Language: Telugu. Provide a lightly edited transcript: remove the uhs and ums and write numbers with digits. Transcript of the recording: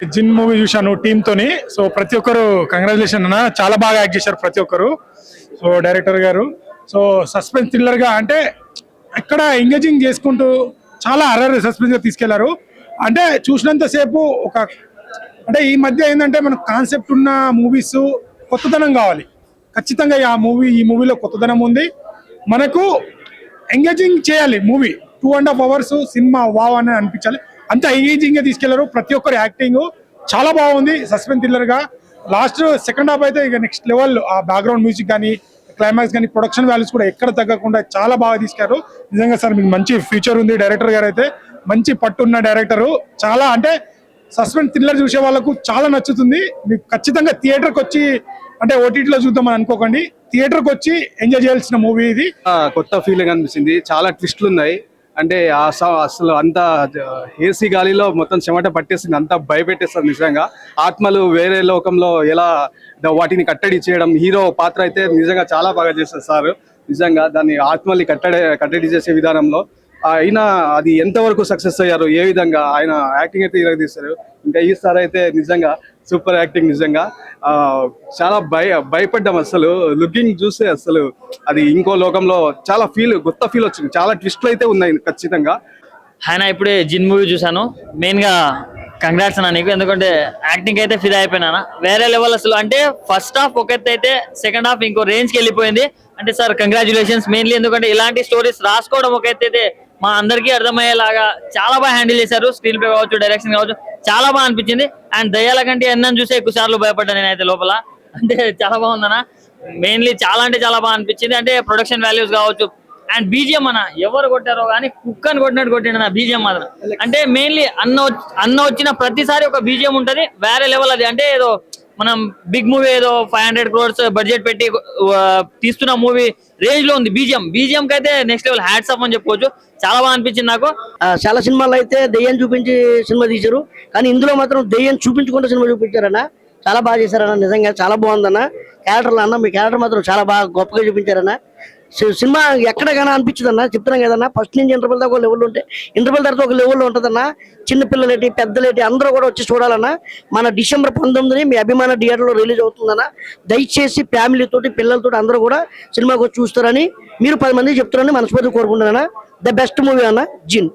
జిన్ మూవీ చూశాను టీమ్ తోని. సో ప్రతి ఒక్కరు కంగ్రాచులేషన్ అన్న, చాలా బాగా యాక్ట్ చేశారు ప్రతి ఒక్కరు. సో డైరెక్టర్ గారు సో సస్పెన్స్ థ్రిల్లర్ గా అంటే ఎక్కడ ఎంగేజింగ్ చేసుకుంటూ చాలా హర్రర్ సస్పెన్స్ గా తీసుకెళ్లారు. అంటే చూసినంత సేపు ఒక అంటే ఈ మధ్య ఏంటంటే మనకు కాన్సెప్ట్ ఉన్న మూవీస్ కొత్తదనం కావాలి. ఖచ్చితంగా ఈ మూవీలో కొత్తదనం ఉంది. మనకు ఎంగేజింగ్ చేయాలి మూవీ. 2.5 hours సినిమా వావ్ అని అనిపించాలి. అంత ఎంగేజింగ్ గా తీసుకెళ్లారు. ప్రతి ఒక్కరు యాక్టింగ్ చాలా బాగుంది. సస్పెన్స్ థ్రిల్లర్ గా లాస్ట్ సెకండ్ హాఫ్ అయితే ఇక నెక్స్ట్ లెవెల్. ఆ బ్యాక్గ్రౌండ్ మ్యూజిక్ కానీ క్లైమాక్స్ కానీ ప్రొడక్షన్ వాల్యూస్ కూడా ఎక్కడ తగ్గకుండా చాలా బాగా తీసుకెళ్లారు. నిజంగా సార్ మీకు మంచి ఫ్యూచర్ ఉంది. డైరెక్టర్ గారు అయితే మంచి పట్టున్న డైరెక్టరు. చాలా అంటే సస్పెన్స్ థ్రిల్లర్ చూసే వాళ్ళకు చాలా నచ్చుతుంది. మీకు ఖచ్చితంగా థియేటర్కి వచ్చి అంటే ఓటీటీలో చూద్దామని అనుకోకండి, థియేటర్కి వచ్చి ఎంజాయ్ చేయాల్సిన మూవీ ఇది. కొత్త ఫీలింగ్ అనిపించింది. చాలా ట్విస్ట్లు ఉన్నాయి. అంటే అసలు అంత ఏసీ గాలిలో మొత్తం చెమట పట్టేసింది, అంతా భయపెట్టేస్తారు. నిజంగా ఆత్మలు వేరే లోకంలో ఎలా వాటిని కట్టడి చేయడం, హీరో పాత్ర అయితే నిజంగా చాలా బాగా చేస్తారు సార్. నిజంగా దాన్ని ఆత్మల్ని కట్టడి చేసే విధానంలో అయినా అది ఎంతవరకు సక్సెస్ అయ్యారు, ఏ విధంగా ఆయన యాక్టింగ్ అయితే ఇలా తీస్తారు. ఇంకా ఈ సార్ అయితే నిజంగా సూపర్ యాక్టింగ్. నిజంగా చాలా భయపడ్డాం. అసలు లుకింగ్ చూస్తే అసలు అది ఇంకో లోకంలో చాలా కొత్త ఫీల్ వచ్చింది. చాలా ట్విస్ట్లు అయితే ఉన్నాయి ఖచ్చితంగా. ఆయన ఇప్పుడే జిన్ మూవీ చూసాను. మెయిన్ గా కంగ్రాట్స్ అన్న నీకు, ఎందుకంటే యాక్టింగ్ అయితే ఫిదా అయిపోయినా వేరే లెవెల్ అసలు. అంటే ఫస్ట్ హాఫ్ ఒక ఎత్తు అయితే సెకండ్ హాఫ్ ఇంకో రేంజ్ కి వెళ్ళిపోయింది. అంటే సార్ కంగ్రాచులేషన్స్ మెయిన్లీ, ఎందుకంటే ఇలాంటి స్టోరీస్ రాసుకోవడం ఒక ఎత్తు అయితే మా అందరికీ అర్థమయ్యేలాగా చాలా బాగా హ్యాండిల్ చేశారు. స్క్రీన్ ప్లే కావచ్చు, డైరెక్షన్ కావచ్చు, చాలా బాగా అనిపించింది. అండ్ దయ్యాల కంటే ఎన్నని చూసి ఎక్కువ సార్లు భయపడ్డా నేనైతే లోపల. అంటే చాలా బాగుందన్న, మెయిన్లీ చాలా అంటే చాలా బాగా అనిపించింది. అంటే ప్రొడక్షన్ వాల్యూస్ కావచ్చు అండ్ బీజిఎం అన్న ఎవరు కొట్టారో కానీ కుక్కని కొట్టినట్టు కొట్టిండు నా బీజిఎం మాత్రం. అంటే మెయిన్లీ అన్న వచ్చిన ప్రతిసారి ఒక బీజిఎం ఉంటది వేరే లెవెల్. అది అంటే ఏదో మనం బిగ్ మూవీ ఏదో 500 crores బడ్జెట్ పెట్టి తీస్తున్న మూవీ రేంజ్ లో ఉంది బీజిఎం కి అయితే నెక్స్ట్ లెవెల్ హ్యాట్స్ ఆఫ్ అని చెప్పుకోవచ్చు. చాలా బాగా అనిపించింది నాకు. చాలా సినిమాలు అయితే దెయ్యం చూపించి సినిమా తీశారు, కానీ ఇందులో మాత్రం దెయ్యం చూపించకుండా సినిమా చూపించారన్న. చాలా బాగా చేశారన్న, నిజంగా చాలా బాగుందన్న. క్యారెక్టర్లు అన్న మీ క్యారెక్టర్ మాత్రం చాలా బాగా గొప్పగా చూపించారన్న. సినిమా ఎక్కడికైనా అనిపించదన్న, చెప్తున్నాం కదన్నా. ఫస్ట్ నుంచి ఇంటర్వెల్ దాకా ఒక లెవెల్ ఉంటే ఇంటర్వెల్ తర్వాత ఒక లెవెల్లో ఉంటుందన్న. చిన్నపిల్లలేటి పెద్దలేటి అందరూ కూడా వచ్చి చూడాలన్నా. మన December 19 మీ అభిమాన థియేటర్లో రిలీజ్ అవుతుందన్న. దయచేసి ఫ్యామిలీతోటి పిల్లలతోటి అందరూ కూడా సినిమాకి వచ్చి చూస్తారని మీరు 10 మందికి చెప్తారని మనస్ఫూర్తిగా కోరుకుంటున్నాను. ద బెస్ట్ మూవీ అన్న జిన్.